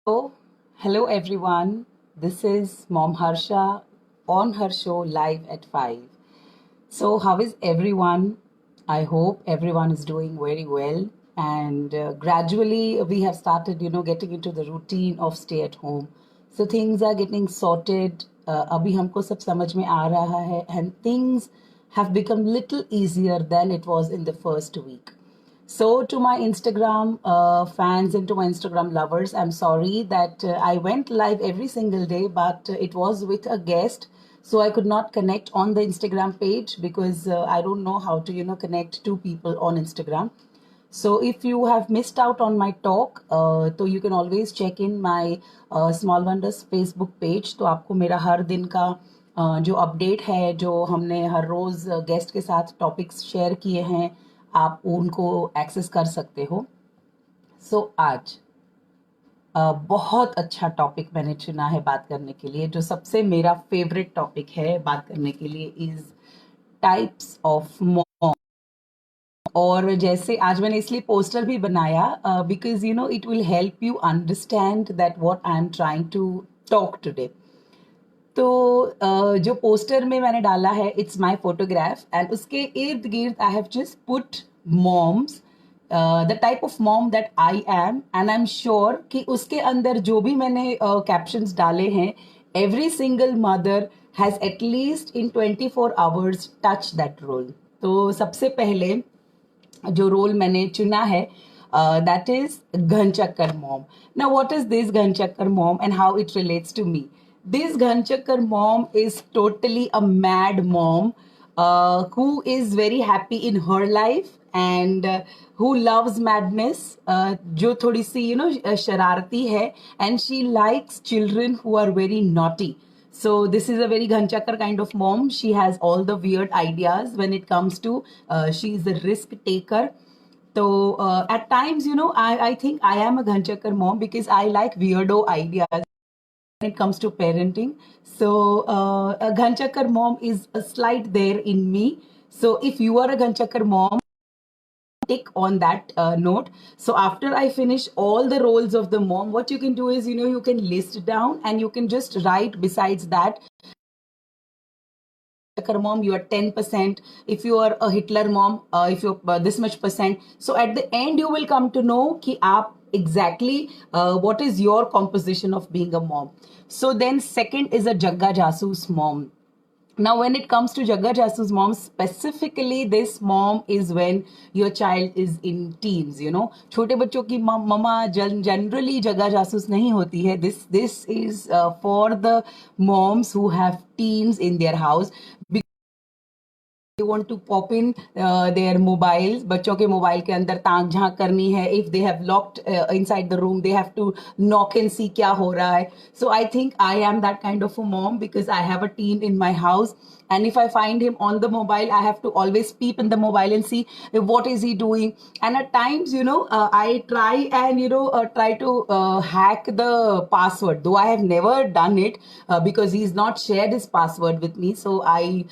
So, hello everyone. This is Mom Harsha on her show live at 5. So, how is everyone? I hope everyone is doing very well. And gradually, we have started, getting into the routine of stay at home. So, things are getting sorted. अभी हमको सब समझ में आ रहा है, and things have become little easier than it was in the first week. So, to my Instagram fans and to my Instagram lovers, I'm sorry that I went live every single day, but it was with a guest. So, I could not connect on the Instagram page because I don't know how to, connect two people on Instagram. So, if you have missed out on my talk, so you can always check in my Small Wonders Facebook page. तो आपको मेरा हर दिन का जो update है, जो हमने हर रोज़ guest के साथ टॉपिक्स शेयर किए हैं, आप उनको एक्सेस कर सकते हो. सो आज बहुत अच्छा टॉपिक मैंने चुना है बात करने के लिए, जो सबसे मेरा फेवरेट टॉपिक है बात करने के लिए, इज टाइप्स ऑफ मॉम. और जैसे आज मैंने इसलिए पोस्टर भी बनाया because it will help you understand that what I'm trying to talk today. तो जो पोस्टर में मैंने डाला है, इट्स माय फोटोग्राफ, एंड उसके इर्द गिर्द I have just put moms, the type of mom that I'm, and I'm sure कि उसके अंदर जो भी मैंने कैप्शंस डाले हैं, every single mother has at least in 24 hours touch that role. तो सबसे पहले जो रोल मैंने चुना है, दैट इज घनचक्कर mom. Now what is this घनचक्कर mom and how it relates to me? This Ghanchakkar mom is totally a mad mom who is very happy in her life and who loves madness, जो थोड़ी सी शरारती है, and she likes children who are very naughty. So this is a very Ghanchakkar kind of mom. She has all the weird ideas when it comes to she is a risk taker. So at times, I think I am a Ghanchakkar mom because I like weirdo ideas when it comes to parenting. So a Ghanchakkar mom is a slight there in me. So if you are a Ghanchakkar mom, tick on that note. So after I finish all the roles of the mom, what you can do is, you can list down and you can just write besides that, mom, you are 10%. If you are a Hitler mom, if you're this much percent. So at the end, you will come to know ki aap exactly what is your composition of being a mom. So then second is a Jagga Jasoos mom. Now, when it comes to Jagga Jasoos mom, specifically this mom is when your child is in teens. छोटे बच्चों की मम्मा generally Jagga Jasoos नहीं होती है. This is for the moms who have teens in their house. They want to pop in their mobiles. बच्चों के mobile के अंदर ताक झांक करनी है. If they have locked inside the room, they have to knock and see क्या हो रहा है. So I think I am that kind of a mom because I have a teen in my house. And if I find him on the mobile, I have to always peep in the mobile and see what is he doing. And at times, I try and, try to hack the password, though I have never done it because he's not shared his password with me. So I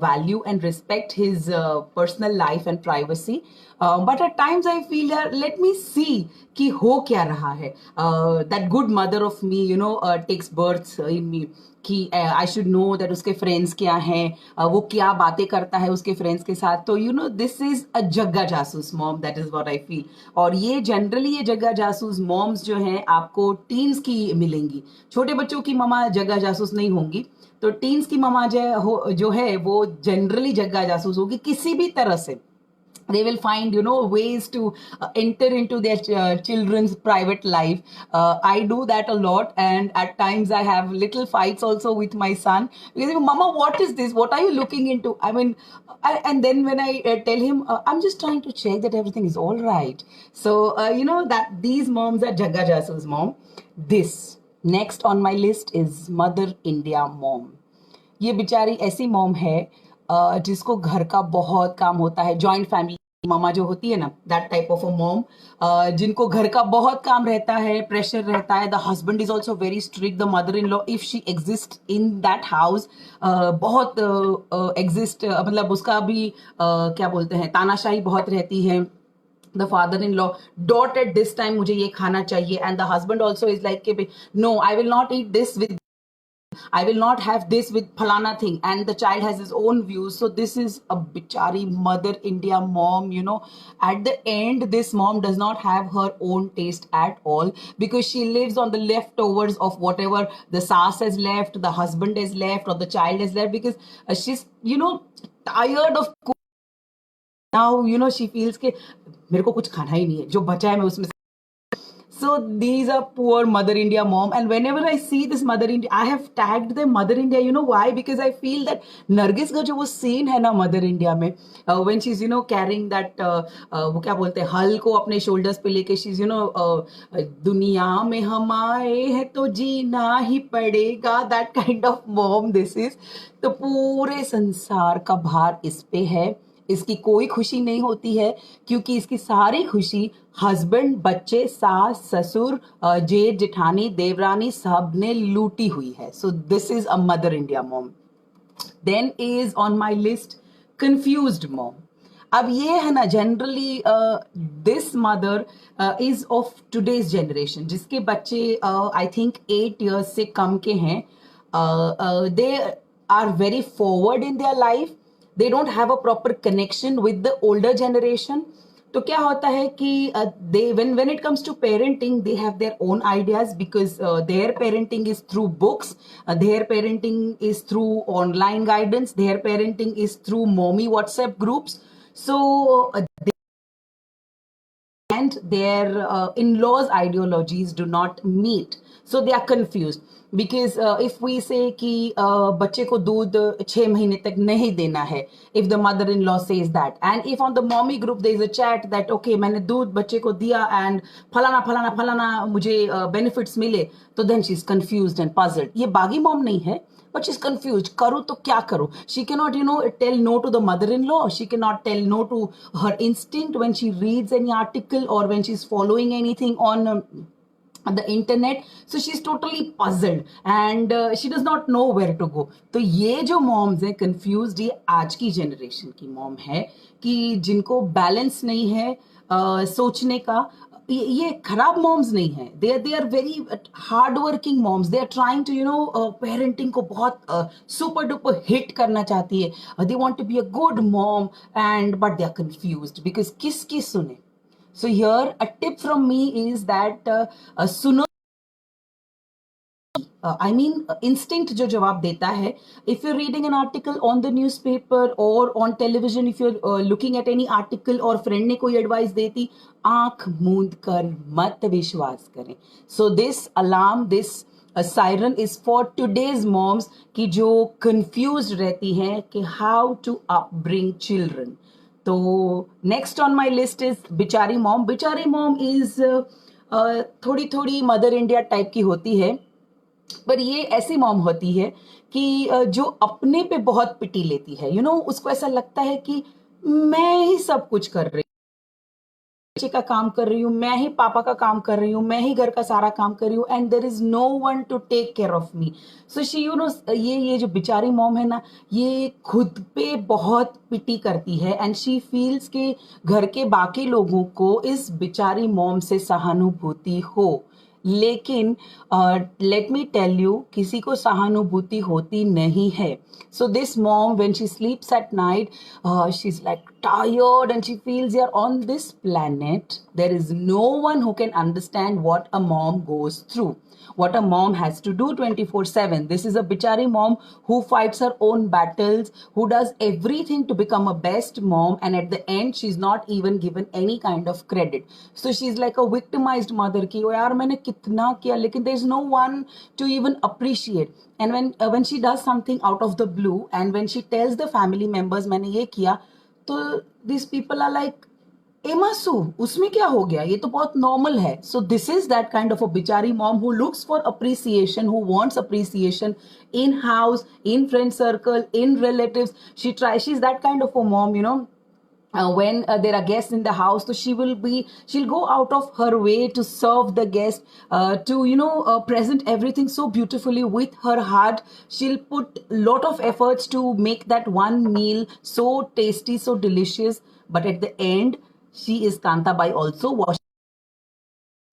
value and respect his personal life and privacy. But at times I feel that let me see कि हो क्या रहा है. That good mother of me, takes birth in me. कि I should know that उसके friends क्या हैं, वो क्या बातें करता है उसके फ्रेंड्स के साथ. तो दिस इज अ जग्गा जासूस mom, that is what I feel. और ये जनरली ये जग्गा जासूस मॉम्स जो हैं आपको टीन्स की मिलेंगी. छोटे बच्चों की ममा जग्गा जासूस नहीं होंगी. तो टीन्स की ममा जो है वो जनरली जग्गा जासूस होगी किसी भी तरह से. They will find ways to enter into their children's private life. I do that a lot, and at times I have little fights also with my son because mama, what is this, what are you looking into? I mean, and then when I tell him I'm just trying to check that everything is all right. So that these moms are Jagga Jasoos mom. This next on my list is Mother India mom. ये बेचारी ऐसी mom है जिसको घर का बहुत काम होता है. जॉइंट फैमिली मामा जो होती है ना, that type of a mom, जिनको घर का बहुत काम रहता है, प्रेशर रहता है. The husband is also very strict. The mother in law, if she exist in that house, बहुत एग्जिस्ट मतलब उसका भी क्या बोलते हैं, तानाशाही बहुत रहती है. the father-in-law, dot at this time मुझे ये खाना चाहिए, and the husband also is like कि no, I will not eat this with, I will not have this with phalana thing, and the child has his own views. So this is a bichari mother India mom, you know. At the end, this mom does not have her own taste at all, because she lives on the leftovers of whatever the sass has left, the husband has left, or the child has left, because she's, you know, tired of now, you know, she feels कि मेरे को कुछ खाना ही नहीं है, जो बचा है मैं उसमें. So these are poor Mother India mom, and whenever I see this Mother India, I have tagged them Mother India. You know why? Because I feel that Nargis का जो वो scene है ना Mother India में, when she's, you know, carrying that वो क्या बोलते हैं, हल को अपने shoulders पे लेके, she's, you know, दुनिया में हम आए हैं तो जीना ही पड़ेगा, that kind of mom this is. तो पूरे संसार का भार इस पे है, इसकी कोई खुशी नहीं होती है, क्योंकि इसकी सारी खुशी हस्बैंड, बच्चे, सास, ससुर, जेठ, जेठानी, देवरानी सब ने लूटी हुई है. So this is a Mother India mom. Then is on my list confused mom. अब ये है ना, generally this mother is of today's generation, जिसके बच्चे आई थिंक 8 years से कम के हैं. They are very forward in their life. They don't have a proper connection with the older generation. तो क्या होता है कि they when it comes to parenting, they have their own ideas, because their parenting is through books, their parenting is through online guidance, their parenting is through mommy WhatsApp groups. So and their in-laws ideologies do not meet, so they are confused. Because if we say कि बच्चे को दूध 6 महीने तक नहीं देना है, if the mother-in-law says that, and if on the mommy group there is a chat that okay मैंने दूध बच्चे को दिया and फलाना फलाना फलाना मुझे benefits मिले, तो then she's confused and puzzled. ये बागी mom नहीं है, but she's confused. करूँ तो क्या करूँ? She cannot, you know, tell no to the mother-in-law. She cannot tell no to her instinct when she reads any article or when she's following anything on the internet. So she's totally puzzled and she does not know where to go. तो ये जो moms हैं confused, ये आज की generation की mom है कि जिनको balance नहीं है सोचने का. ये खराब मॉम्स नहीं है, they are very hard working moms. They are trying to, you know, parenting को बहुत सुपर डुपर हिट करना चाहती है. They want to be a good mom and but they are confused because किसकी सुने. So here a tip from me is that सुनो, I mean, instinct जो जवाब देता है. If you're reading an article on the newspaper or on television, if you're looking at any article और friend ने कोई advice देती, आंख मूंद कर मत विश्वास करें. So this alarm, this siren is for today's moms कि जो confused रहती हैं कि how to upbring children. तो next on my list is बिचारी mom. बिचारी mom is थोड़ी थोड़ी मदर इंडिया टाइप की होती है, पर ये ऐसी मॉम होती है कि जो अपने पे बहुत पिटी लेती है. यू नो, उसको ऐसा लगता है कि मैं ही सब कुछ कर रही हूँ, बच्चे का काम कर रही हूँ, मैं ही पापा का काम कर रही हूँ, मैं ही घर का सारा काम कर रही हूँ, and there is no one to take care of me. So she, you know, ये जो बेचारी मॉम है ना, ये खुद पे बहुत पिटी करती है एंड शी फील्स कि घर के बाकी लोगों को इस बेचारी मॉम से सहानुभूति हो. लेकिन लेट मी टेल यू, किसी को सहानुभूति होती नहीं है. So this mom when she स्लीप्स at night, she is like tired and she feels you're on this planet. There is no one who can understand what a mom goes through, what a mom has to do 24/7. This is a bichari mom who fights her own battles, who does everything to become a best mom, and at the end she's not even given any kind of credit. So she's like a victimized mother ki oh yaar maine kitna kiya, lekin there's no one to even appreciate. And when she does something out of the blue and when she tells the family members maine ye kiya, तो these people are like, ए मासू, उसमें क्या हो गया, ये तो बहुत नॉर्मल है. So this is that kind of a बिचारी mom who looks for appreciation, who wants appreciation in house, in friend circle, in relatives. She's that kind of a mom, you know. When there are guests in the house, so she'll go out of her way to serve the guest, to, you know, present everything so beautifully with her heart. She'll put lot of efforts to make that one meal so tasty, so delicious, but at the end She is Kantabai also washing.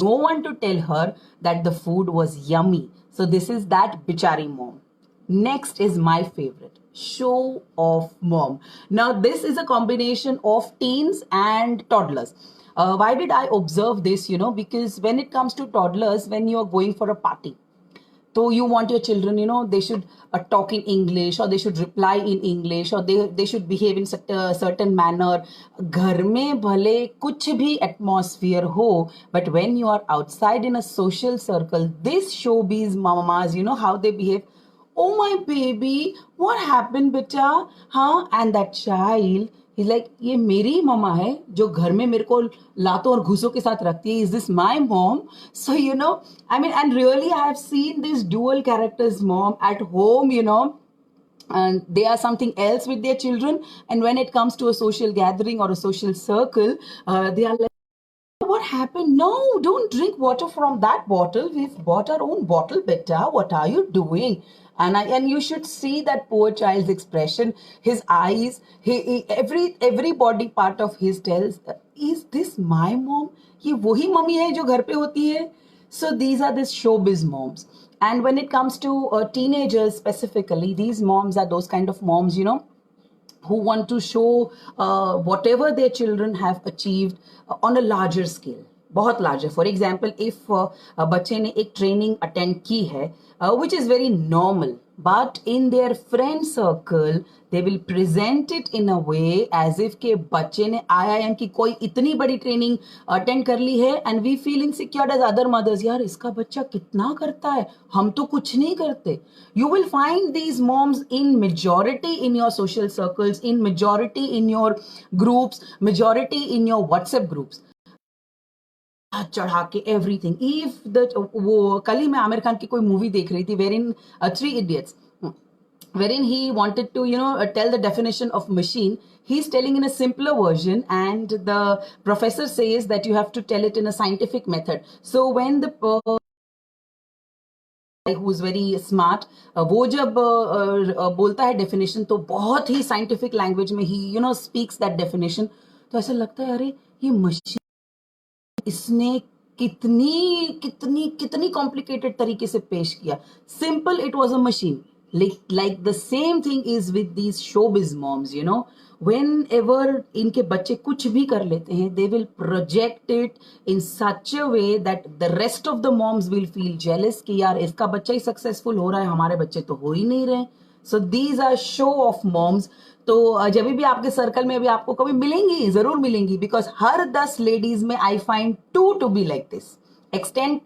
No one to tell her that the food was yummy. So this is that bichari mom. Next is my favorite, show off mom. Now this is a combination of teens and toddlers. Why did I observe this? Because when it comes to toddlers, when you are going for a party, so you want your children, they should talk in English, or they should reply in English, or they should behave in such a certain manner. घर में भले कुछ भी atmosphere हो, but when you are outside in a social circle, this showbiz mamas, how they behave. Oh my baby, what happened beta? Huh? And that child, he's like, ये मेरी mama है जो घर में मेरे को लातों और घूसों के साथ रखती है. Is this my mom? So I mean, and really I have seen this dual characters mom at home, and they are something else with their children, and when it comes to a social gathering or a social circle, they are like, what happened? No, don't drink water from that bottle. We've bought our own bottle, beta. What are you doing? And you should see that poor child's expression, his eyes, every body part of his tells, is this my mom? ये वही mummy है जो घर पे होती है. So these are these showbiz moms. And when it comes to teenagers specifically, these moms are those kind of moms, who want to show whatever their children have achieved on a larger scale, बहुत larger. For example, if बच्चे ने एक training attend की है, which is very normal, but in their friend circle they will present it in a way as if के बच्चे ने IIM की कोई इतनी बड़ी ट्रेनिंग अटेंड कर ली है, and we feel insecure as other mothers. यार इसका बच्चा कितना करता है, हम तो कुछ नहीं करते. You will find these moms in majority in your social circles, in majority in your groups, majority in your WhatsApp groups. चढ़ा के एवरीथिंग. इफ द वो कल ही मैं आमिर खान की कोई मूवी देख रही थी, where in Three Idiots, wherein he wanted to tell the definition of machine. He's telling in a simpler version, and the professor says that you have to tell it in a scientific method. So when the who's very smart, वो जब बोलता है definition, तो बहुत ही scientific language में he speaks that definition. तो ऐसा लगता है अरे ये मशीन इसने कितनी कितनी कितनी कॉम्प्लिकेटेड तरीके से पेश किया. Simple, it was a machine. like the same thing is with these showbiz moms. Whenever इनके बच्चे कुछ भी कर लेते हैं, they will project it in such a way that the rest of the moms will feel jealous कि यार इसका बच्चा ही सक्सेसफुल हो रहा है, हमारे बच्चे तो हो ही नहीं रहे. So these are show off moms. तो जब भी आपके सर्कल में अभी आपको कभी मिलेंगी, जरूर मिलेंगी, बिकॉज हर 10 लेडीज में I find 2 to be like this. Extent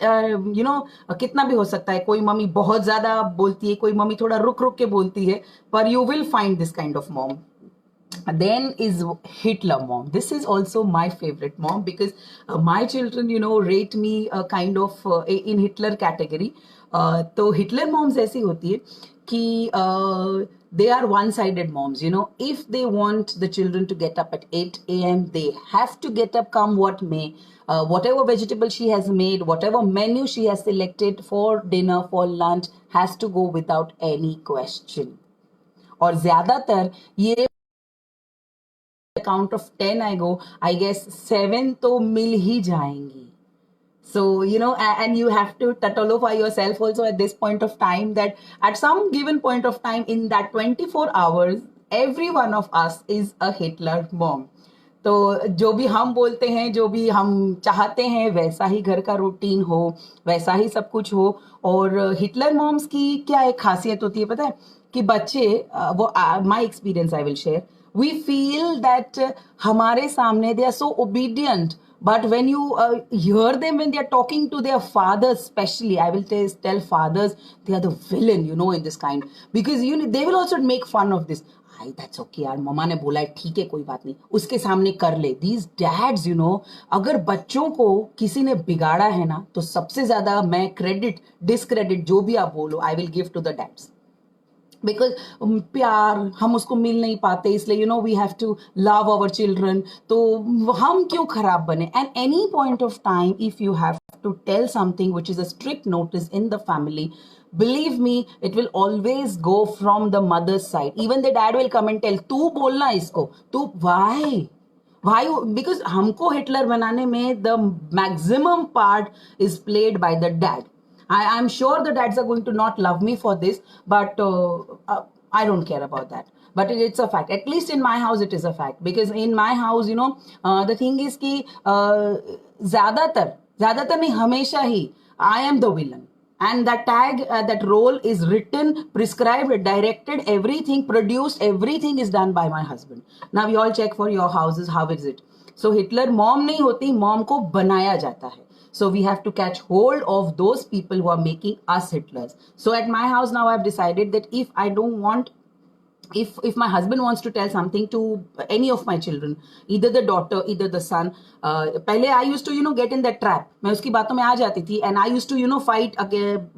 कितना भी हो सकता है. कोई मम्मी बहुत ज्यादा बोलती है, कोई मम्मी थोड़ा रुक रुक के बोलती है, पर you will find this kind of mom. Then is Hitler mom. This is also my favorite mom because my children, rate me kind of in Hitler category. तो Hitler moms ऐसी होती है कि they are one-sided moms. If they want the children to get up at 8 a.m., they have to get up come what may. Whatever vegetable she has made, whatever menu she has selected for dinner, for lunch, has to go without any question. और ज्यादातर ये count of 10 I go, I guess 7 तो मिल ही जाएंगी. So, and you have to tautolify yourself also at this point of time that at some given point of time in that 24 hours, every one of us is a Hitler mom. तो जो भी हम बोलते हैं, जो भी हम चाहते हैं, वैसा ही घर का रूटीन हो, वैसा ही सब कुछ हो. और हिटलर मॉम्स की क्या एक खासियत होती है पता है, कि बच्चे वो my experience I will share. We feel that हमारे सामने they are so obedient, but when you hear them when they are talking to their fathers, especially I will tell fathers, they are the villain, in this kind, because they will also make fun of this. That's okay यार, मम्मा ने बोला है, ठीक है कोई बात नहीं, उसके सामने कर ले. These dads, अगर बच्चों को किसी ने बिगाड़ा है ना, तो सबसे ज्यादा मैं क्रेडिट डिसक्रेडिट जो भी आप बोलो, I will give to the dads. Because प्यार हम उसको मिल नहीं पाते, इसलिए we have to love our children. तो हम क्यों खराब बने. And any point of time if you have to tell something which is a strict notice in the family, believe me, it will always go from the mother's side. Even the dad will come and tell, तू बोलना इसको, तू why भाई, because हमको Hitler बनाने में the maximum part is played by the dad. I'm sure the dads are going to not love me for this, but I don't care about that. But it's a fact. At least in my house, it is a fact. Because in my house, the thing is कि ज़्यादातर नहीं, हमेशा ही I am the villain. And that tag, that role is written, prescribed, directed, everything, produced, everything is done by my husband. Now you all check for your houses, how is it? So Hitler mom नहीं होती, mom को बनाया जाता है. So we have to catch hold of those people who are making us Hitlers. So at my house now I've decided that if I don't want, if my husband wants to tell something to any of my children, either the daughter, either the son, पहले I used to get in that trap. मैं उसकी बातों में आ जाती थी, and I used to fight again,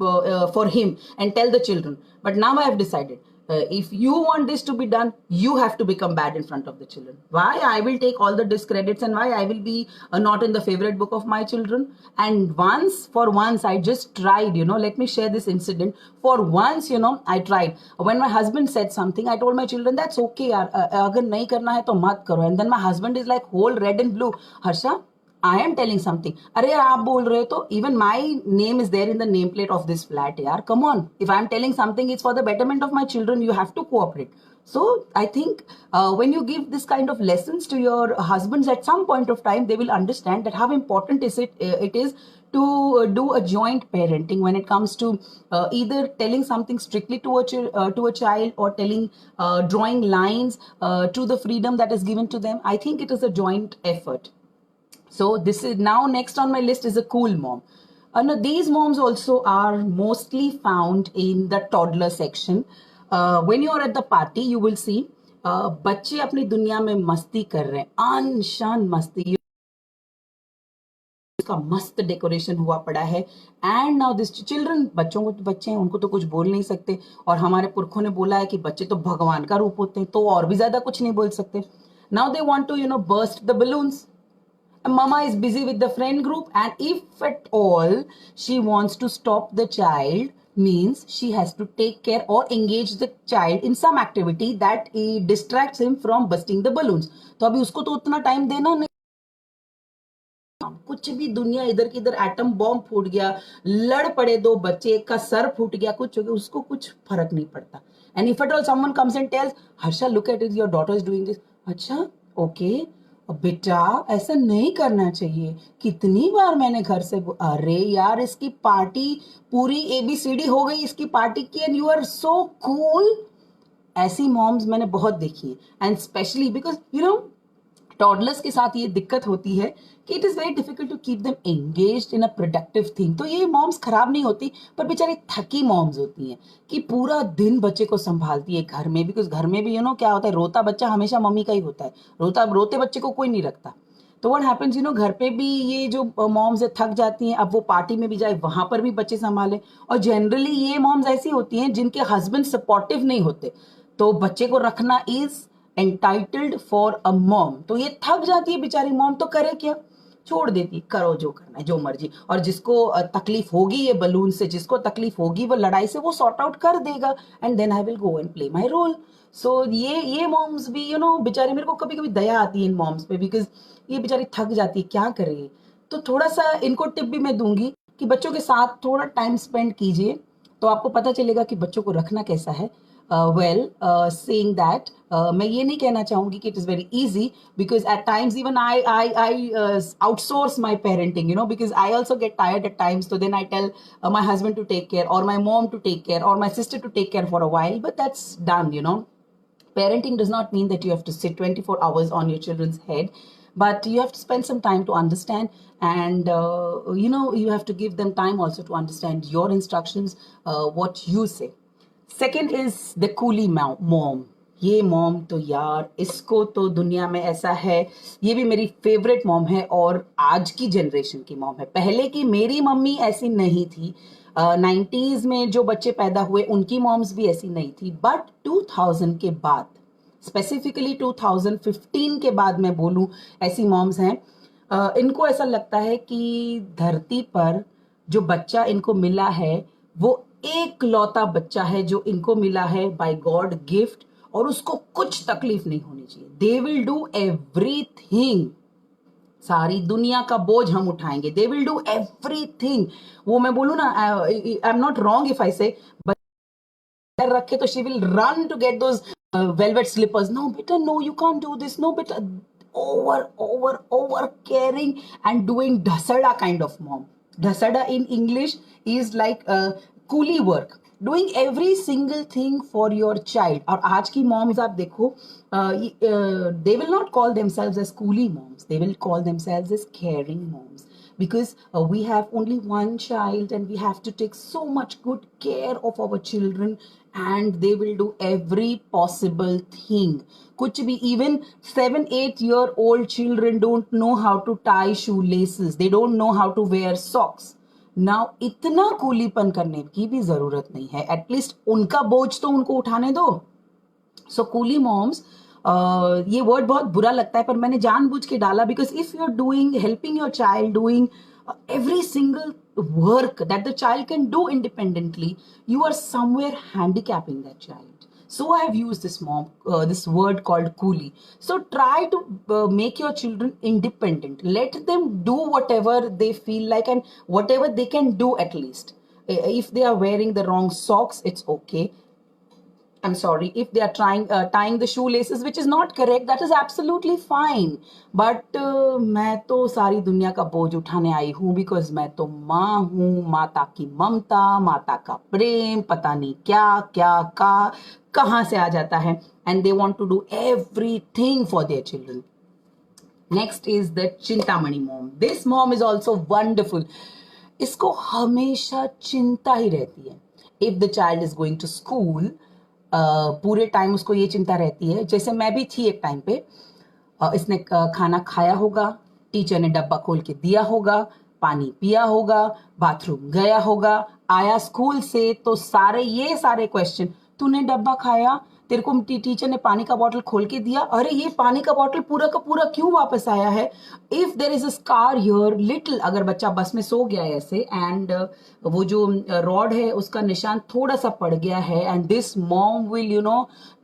for him and tell the children. But now I have decided, if you want this to be done, you have to become bad in front of the children. Why? I will take all the discredits, and why I will be not in the favorite book of my children. And for once, I just tried, let me share this incident. For once, I tried. When my husband said something, I told my children, that's okay, yaar. Agar nahi karna hai, to mat karo. And then my husband is like whole red and blue. Harsha, I am telling something. अरे यार आप बोल रहे हो तो even my name is there in the nameplate of this flat यार. Come on. If I am telling something, it's for the betterment of my children. You have to cooperate. So I think when you give this kind of lessons to your husbands at some point of time, they will understand that how important it is to do a joint parenting when it comes to either telling something strictly to a child, or telling drawing lines to the freedom that is given to them. I think it is a joint effort. So this is now next on my list is a cool mom. Now these moms also are mostly found in the toddler section. When you are at the party, you will see बच्चे अपनी दुनिया में मस्ती कर रहे हैं, अनशन मस्ती, उसका मस्त डेकोरेशन हुआ पड़ा है. एंड नाउ दिस चिल्ड्रन, बच्चों को तो बच्चे हैं, उनको तो कुछ बोल नहीं सकते. और हमारे पुरखों ने बोला है कि बच्चे तो भगवान का रूप होते हैं, तो और भी ज्यादा कुछ नहीं बोल सकते. Now they want to burst the balloons. Mama is busy with the friend group, and if at all she wants to stop the child, means she has to take care or engage the child in some activity that distracts him from bursting the balloons. तो अभी उसको तो उतना time देना नहीं. कुछ भी दुनिया इधर की इधर एटम बॉम्ब फूट गया, लड़ पड़े दो बच्चे, एक का सर फूट गया, कुछ हो गया, उसको कुछ फर्क नहीं पड़ता. And if at all someone comes and tells, Harsha look at it, your daughter is doing this. अच्छा ओके, बेटा ऐसा नहीं करना चाहिए. कितनी बार मैंने घर से अरे यार इसकी पार्टी पूरी ABCD हो गई इसकी पार्टी की, and you are so cool. ऐसी मॉम्स मैंने बहुत देखी है. एंड स्पेशली बिकॉज टॉडलर्स के साथ ये दिक्कत होती है कि it is very difficult to keep them engaged in a productive thing. तो ये मॉम्स खराब नहीं होती, पर बेचारी थकी मॉम्स होती हैं कि पूरा दिन बच्चे को संभालती है घर में. बिकॉज घर में भी क्या होता है, रोता बच्चा हमेशा मम्मी का ही होता है. रोते बच्चे को कोई नहीं रखता. तो व्हाट हैपेंस, घर पे भी ये जो मॉम्स है थक जाती हैं. अब वो पार्टी में भी जाए, वहां पर भी बच्चे संभाले. और जनरली ये मॉम्स ऐसी होती हैं जिनके हस्बैंड सपोर्टिव नहीं होते, तो बच्चे को रखना is entitled for a mom. तो ये थक जाती है बेचारी मॉम, तो करे क्या, छोड़ देती, करो जो करना है, जो मर्जी. और जिसको तकलीफ होगी ये बलून से, जिसको तकलीफ होगी वो लड़ाई से, वो सॉर्ट आउट कर देगा. And then I will go and play my role. So ये मॉम्स भी बेचारी, मेरे को कभी कभी दया आती है इन मॉम्स पे, बिकॉज ये बेचारी थक जाती है, क्या करे. तो थोड़ा सा इनको टिप भी मैं दूंगी कि बच्चों के साथ थोड़ा टाइम स्पेंड कीजिए, तो आपको पता चलेगा कि बच्चों को रखना कैसा है. Saying that, मैं ये नहीं कहना चाहूंगी कि it is very easy, because at times even I outsource my parenting, because I also get tired at times. So then I tell my husband to take care, or my mom to take care, or my sister to take care for a while, but that's done. Parenting does not mean that you have to sit 24 hours on your children's head, but you have to spend some time to understand, and you have to give them time also to understand your instructions, what you say. Second is the coolie mom. ये mom तो यार, इसको तो दुनिया में ऐसा है, ये भी मेरी फेवरेट मॉम है, और आज की जनरेशन की मॉम है. पहले की मेरी मम्मी ऐसी नहीं थी. 90s में जो बच्चे पैदा हुए उनकी मॉम्स भी ऐसी नहीं थी. बट 2000 के बाद, स्पेसिफिकली 2015 के बाद मैं बोलूं, ऐसी मॉम्स हैं. इनको ऐसा लगता है कि धरती पर जो बच्चा इनको मिला है वो एक लौता बच्चा है जो इनको मिला है बाय गॉड गिफ्ट, और उसको कुछ तकलीफ नहीं होनी चाहिए. They will do everything. सारी दुनिया का बोझ हम उठाएंगे. They will do everything. वो मैं बोलूँ ना, I am not wrong if I से, रखे तो she will run to get those velvet slippers. No beta, no, you can't do this. No beta. Over caring and doing dhasada kind of mom. Dhasada in English is like coolie work. Doing every single thing for your child. और आज की moms आप देखो, they will not call themselves as coolie moms. They will call themselves as caring moms. Because we have only one child and we have to take so much good care of our children, and they will do every possible thing. कुछ भी, even 7-8-year-old children don't know how to tie shoelaces. They don't know how to wear socks. Now इतना कूलीपन करने की भी जरूरत नहीं है. At least उनका बोझ तो उनको उठाने दो. सो कूली मॉम्स, ये वर्ड बहुत बुरा लगता है पर मैंने जानबूझ के डाला, because if you are doing, helping your child, doing every single work that the child can do independently, you are somewhere handicapping that child. So I have used this word called coolie. So try to make your children independent. Let them do whatever they feel like and whatever they can do at least. If they are wearing the wrong socks, it's okay. I'm sorry, if they are tying the shoelaces, which is not correct, that is absolutely fine. But मैं तो सारी दुनिया का बोझ उठाने आई हूँ, because मैं तो माँ हूँ. माता की ममता, माता का प्रेम, पता नहीं क्या क्या कहाँ से आ जाता है. And they want to do everything for their children. Next is the Chintamani mom. This mom is also wonderful. इसको हमेशा चिंता ही रहती है. If the child is going to school, पूरे टाइम उसको ये चिंता रहती है. जैसे मैं भी थी एक टाइम पे, इसने खाना खाया होगा, टीचर ने डब्बा खोल के दिया होगा, पानी पिया होगा, बाथरूम गया होगा, आया स्कूल से तो सारे क्वेश्चन, तूने डब्बा खाया, तेरे को टीचर ने पानी का बॉटल खोल के दिया, अरे ये पानी का बॉटल पूरा का पूरा क्यों वापस आया है. If there is a scar here little, अगर बच्चा बस में सो गया है ऐसे, एंड वो जो रॉड है उसका निशान थोड़ा सा पड़ गया है, एंड दिस मॉम विल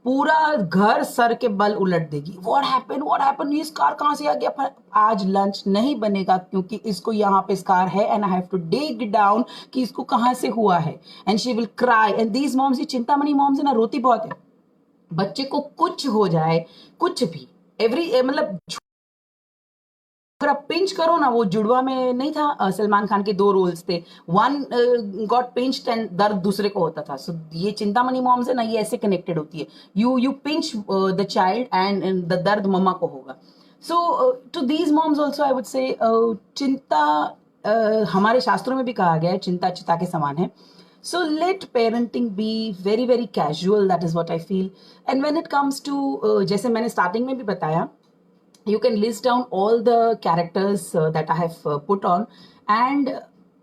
पूरा घर सर के बल उलट देगी. व्हाट हैपेंड, ये स्कार कहाँ से आ गया. पर आज लंच नहीं बनेगा क्योंकि इसको यहाँ पे स्कार है, and I have to dig down कि इसको कहाँ से हुआ है. And she will cry. And these moms, ये चिंतामणि मॉम्स है ना, रोती बहुत है. बच्चे को कुछ हो जाए, कुछ भी, मतलब अगर आप पिंच करो ना, वो जुड़वा में नहीं था, सलमान खान के 2 रोल्स थे, वन गॉट पिंच्ड एंड दर्द दूसरे को होता था. सो ये चिंतामणि मॉम्स है ना, ये ऐसे कनेक्टेड होती है. You pinch the child and the दर्द मम्मा को होगा. So to these moms also I would say, चिंता हमारे शास्त्रों में भी कहा गया है, चिंता चिता के समान है. So let parenting be very very casual. That is what I feel. And when it comes to जैसे मैंने starting में भी बताया, you can list down all the characters that I have put on, and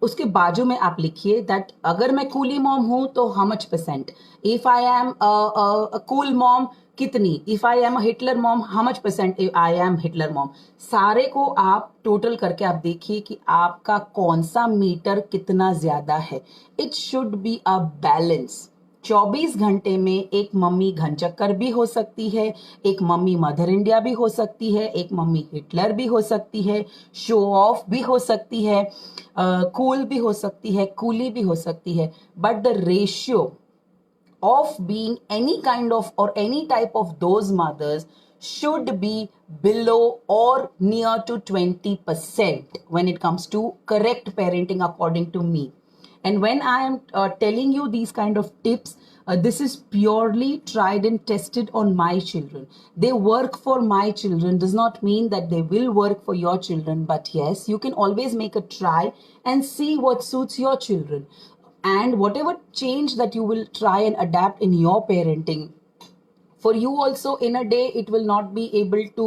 उसके बाजू में आप लिखिए that अगर मैं कूली मॉम हूँ तो how much percent. If I am a cool mom, कितनी. If I am a Hitler mom, how much percent I am Hitler mom. सारे को आप टोटल करके आप देखिए कि आपका कौन सा मीटर कितना ज्यादा है. It should be a balance. 24 घंटे में एक मम्मी घनचक्कर भी हो सकती है, एक मम्मी मदर इंडिया भी हो सकती है, एक मम्मी हिटलर भी हो सकती है, शो ऑफ भी हो सकती है, कूल भी हो सकती है, कूली भी हो सकती है. But the ratio of being any kind of or any type of those mothers should be below or near to 20% when it comes to correct parenting according to me. And when I am telling you these kind of tips, this is purely tried and tested on my children. They work for my children does not mean that they will work for your children, but yes, you can always make a try and see what suits your children. And whatever change that you will try and adapt in your parenting, for you also in a day it will not be able to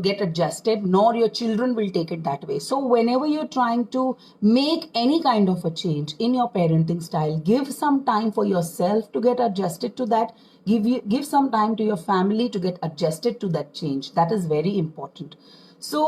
get adjusted, nor your children will take it that way. So whenever you're trying to make any kind of a change in your parenting style, give some time for yourself to get adjusted to that. Give some time to your family to get adjusted to that change. That is very important. So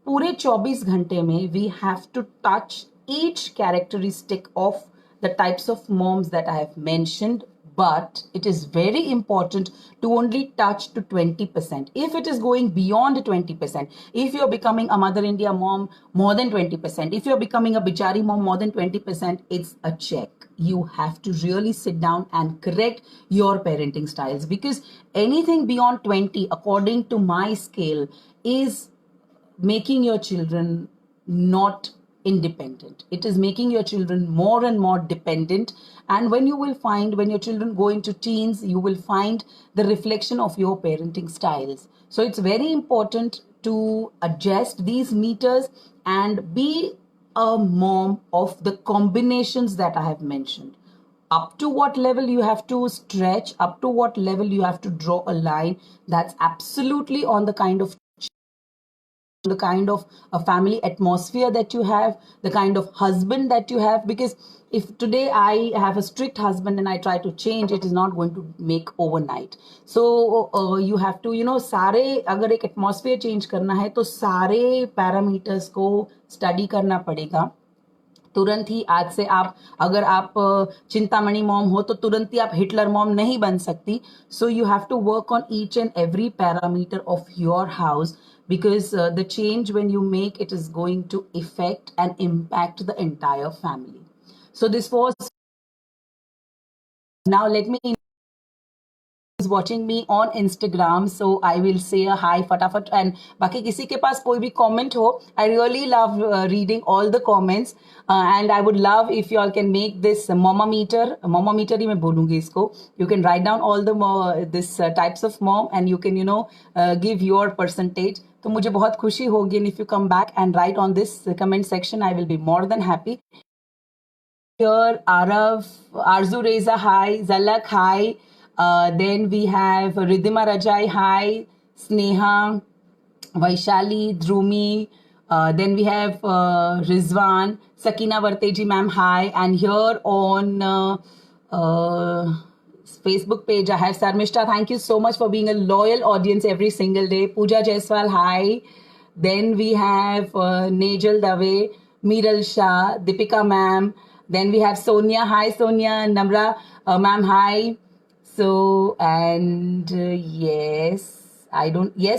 पूरे 24 घंटे में we have to touch each characteristic of the types of moms that I have mentioned but it is very important to only touch to 20%. If it is going beyond 20%, if you're becoming a Mother India mom more than 20%, if you're becoming a Bichari mom more than 20%, it's a check. You have to really sit down and correct your parenting styles, because anything beyond 20, according to my scale, is making your children not independent. It is making your children more and more dependent. And when you will find, when your children go into teens, you will find the reflection of your parenting styles. So it's very important to adjust these meters and be a mom of the combinations that I have mentioned. Up to what level you have to stretch, up to what level you have to draw a line, that's absolutely on the kind of a family atmosphere that you have, the kind of husband that you have. Because if today I have a strict husband and I try to change, it is not going to make overnight. So you have to, सारे अगर एक atmosphere change करना है तो सारे parameters को study करना पड़ेगा. तुरंत ही आज से आप, अगर आप चिंतामणि मॉम हो तो तुरंत ही आप हिटलर मॉम नहीं बन सकती. So you have to work on each and every parameter of your house, because the change when you make it is going to affect and impact the entire family. So this was, now let me is watching me on Instagram, so I will say a hi फटाफट. And बाकी किसी के पास कोई भी comment हो, I really love reading all the comments, and I would love if you all can make this momometer ही मैं बोलूँगी इसको. You can write down all the this types of mom, and you can give your percentage. तो मुझे बहुत खुशी होगी, and if you come back and write on this comment section, I will be more than happy. Here, Arav, Arzu Reza, hi, Zalak, hi. Then we have Ridhima Rajai, hi, Sneha, Vaishali, Dhrumi. Then we have Rizwan, Sakina Varteji, ma'am, hi. And here on Facebook page, I have Sarmishta. Thank you so much for being a loyal audience every single day. Pooja Jaiswal, hi. Then we have Nejal Dave, Miral Shah, Deepika, ma'am. Then we have Sonia, hi Sonia, Namra, ma'am, hi. So, and yes,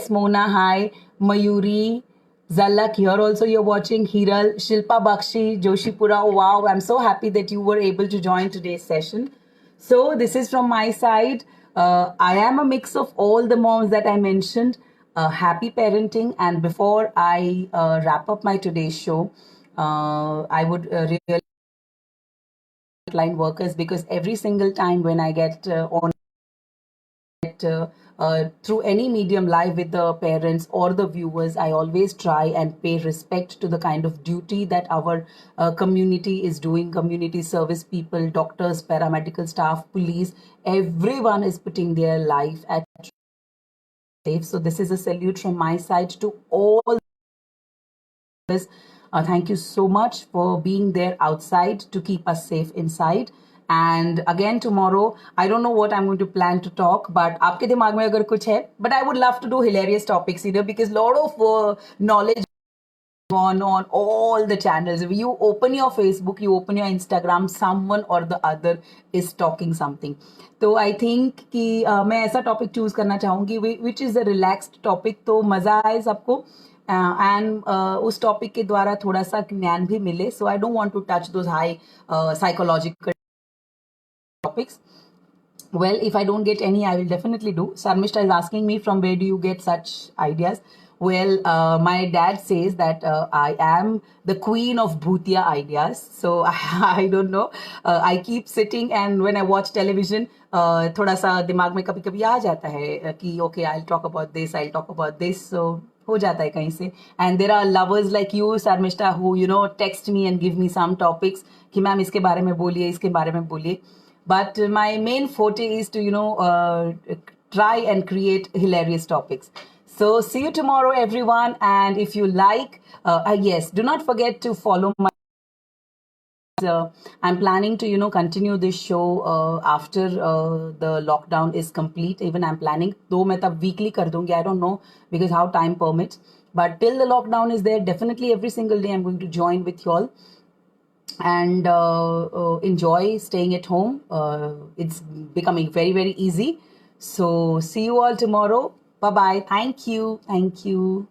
Mona, hi, Mayuri, Zalak, here also you're watching, Hiral, Shilpa Bakshi, Joshipura, oh, wow, I'm so happy that you were able to join today's session. So this is from my side. I am a mix of all the moms that I mentioned. Happy parenting. And before I wrap up my today's show, I would really line workers, because every single time when I get on through any medium live with the parents or the viewers, I always try and pay respect to the kind of duty that our community is doing. Community service people, doctors, paramedical staff, police, everyone is putting their life at stake. So this is a salute from my side to all this. Thank you so much for being there outside to keep us safe inside. And again tomorrow, I don't know what I'm going to plan to talk, but आपके दिमाग में अगर कुछ है, but I would love to do hilarious topics, because lot of knowledge on all the channels. You open your Facebook, you open your Instagram, someone or the other is talking something. तो I think कि मैं ऐसा topic choose करना चाहूँगी which is a relaxed topic, तो मजा आए सबको. And उस टॉपिक के द्वारा थोड़ा सा ज्ञान भी मिले. So I don't want to touch those high psychological topics. Well, if I don't get any, I will definitely do. Sarmishta is asking me from where do you get such ideas. Well, my dad says that I am the queen of bhutia ideas. So I don't know. I keep sitting, and when I watch television, थोड़ा सा दिमाग में कभी कभी आ जाता है कि okay, I'll talk about this, I'll talk about this. So हो जाता है कहीं से. And there are lovers like you, Sarmishta, who text me and give me some topics कि मैम इसके बारे में बोलिए, इसके बारे में बोलिए. But my main forte is to try and create hilarious topics. So see you tomorrow, everyone. And if you like, yes, do not forget to follow my. I'm planning to continue this show after the lockdown is complete. Even I'm planning, though मैं तब weekly कर दूँगी, I don't know, because how time permits. But till the lockdown is there, definitely every single day I'm going to join with you all. and enjoy staying at home. It's becoming very, very easy. So see you all tomorrow. Bye bye. Thank you. Thank you.